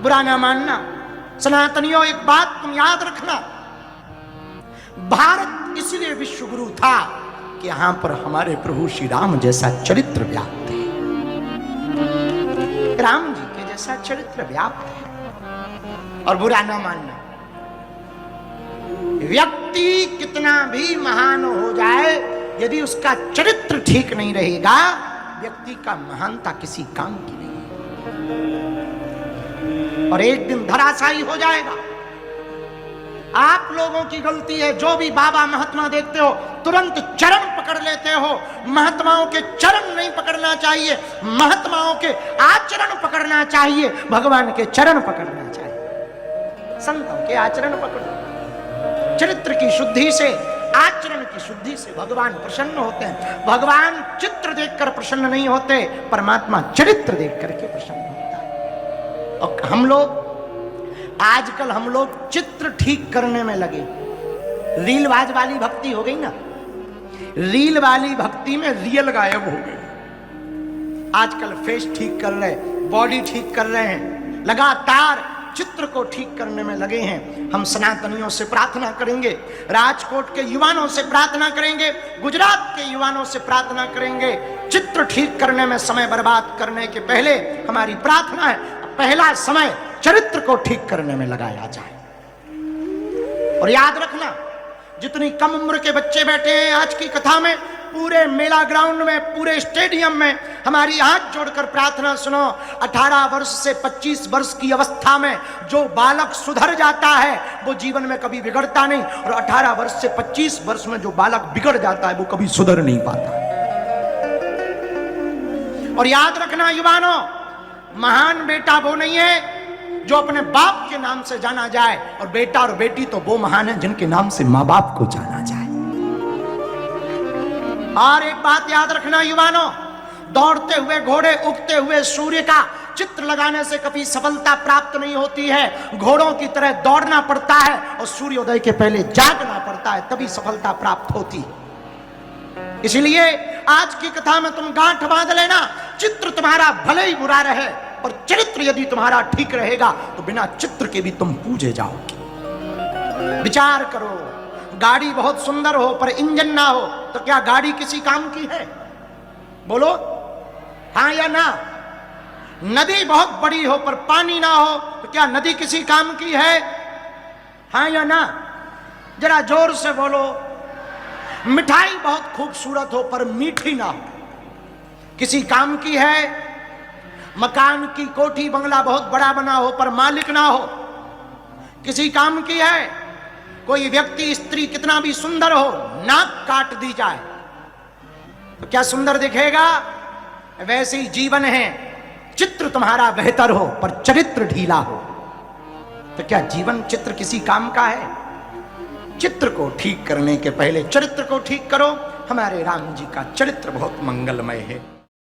बुरा ना मानना। सनातनियों, एक बात तुम याद रखना, भारत इसलिए विश्व गुरु था कि यहां पर हमारे प्रभु श्री राम जैसा चरित्र व्याप्त है, राम जी के जैसा चरित्र व्याप्त है। और बुरा ना मानना, व्यक्ति कितना भी महान हो जाए, यदि उसका चरित्र ठीक नहीं रहेगा, व्यक्ति का महानता किसी काम की नहीं और एक दिन धराशायी हो जाएगा। आप लोगों की गलती है, जो भी बाबा महात्मा देखते हो तुरंत चरण पकड़ लेते हो। महात्माओं के चरण नहीं पकड़ना चाहिए, महात्माओं के आचरण पकड़ना चाहिए, भगवान के चरण पकड़ना चाहिए। संतों के आचरण पकड़ो, चरित्र की शुद्धि से, आचरण की शुद्धि से भगवान प्रसन्न होते हैं। भगवान चित्र देखकर प्रसन्न नहीं होते, परमात्मा चरित्र देख करके प्रसन्न होता है। और हम लोग आजकल चित्र ठीक करने में लगे। रीलबाज वाली भक्ति हो गई ना, रील वाली भक्ति में रियल गायब हो गए। आजकल फेस ठीक कर रहे, बॉडी ठीक कर रहे हैं, लगातार चित्र को ठीक करने में लगे हैं। हम सनातनियों से प्रार्थना करेंगे, राजकोट के युवाओं से प्रार्थना करेंगे, गुजरात के युवाओं से प्रार्थना करेंगे, चित्र ठीक करने में समय बर्बाद करने के पहले हमारी प्रार्थना है, पहला समय चरित्र को ठीक करने में लगाया जाए। और याद रखना, जितनी कम उम्र के बच्चे बैठे हैं आज की कथा में, पूरे मेला ग्राउंड में, पूरे स्टेडियम में हमारी हाथ जोड़कर प्रार्थना सुनो। 18 वर्ष से 25 वर्ष की अवस्था में जो बालक सुधर जाता है वो जीवन में कभी बिगड़ता नहीं, और 18 वर्ष से 25 वर्ष में जो बालक बिगड़ जाता है वो कभी सुधर नहीं पाता। और याद रखना युवानों, महान बेटा वो नहीं है जो अपने बाप के नाम से जाना जाए, और बेटा और बेटी तो वो महान है जिनके नाम से मां बाप को जाना जाए। और एक बात याद रखना युवानों, दौड़ते हुए घोड़े, उगते हुए सूर्य का चित्र लगाने से कभी सफलता प्राप्त नहीं होती है। घोड़ों की तरह दौड़ना पड़ता है और सूर्योदय के पहले जागना पड़ता है, तभी सफलता प्राप्त होती है। इसलिए आज की कथा में तुम गांठ बांध लेना, चित्र तुम्हारा भले ही बुरा रहे और चरित्र यदि तुम्हारा ठीक रहेगा तो बिना चित्र के भी तुम पूजे जाओगे। विचार करो, गाड़ी बहुत सुंदर हो पर इंजन ना हो तो क्या गाड़ी किसी काम की है? बोलो हाँ या ना। नदी बहुत बड़ी हो पर पानी ना हो तो क्या नदी किसी काम की है? हाँ या ना। जरा जोर से बोलो। मिठाई बहुत खूबसूरत हो पर मीठी ना हो, किसी काम की है? मकान की कोठी बंगला बहुत बड़ा बना हो पर मालिक ना हो, किसी काम की है? कोई व्यक्ति, स्त्री कितना भी सुंदर हो, नाक काट दी जाए तो क्या सुंदर दिखेगा? वैसे ही जीवन है, चित्र तुम्हारा बेहतर हो पर चरित्र ढीला हो तो क्या जीवन, चित्र किसी काम का है? चित्र को ठीक करने के पहले चरित्र को ठीक करो। हमारे राम जी का चरित्र बहुत मंगलमय है।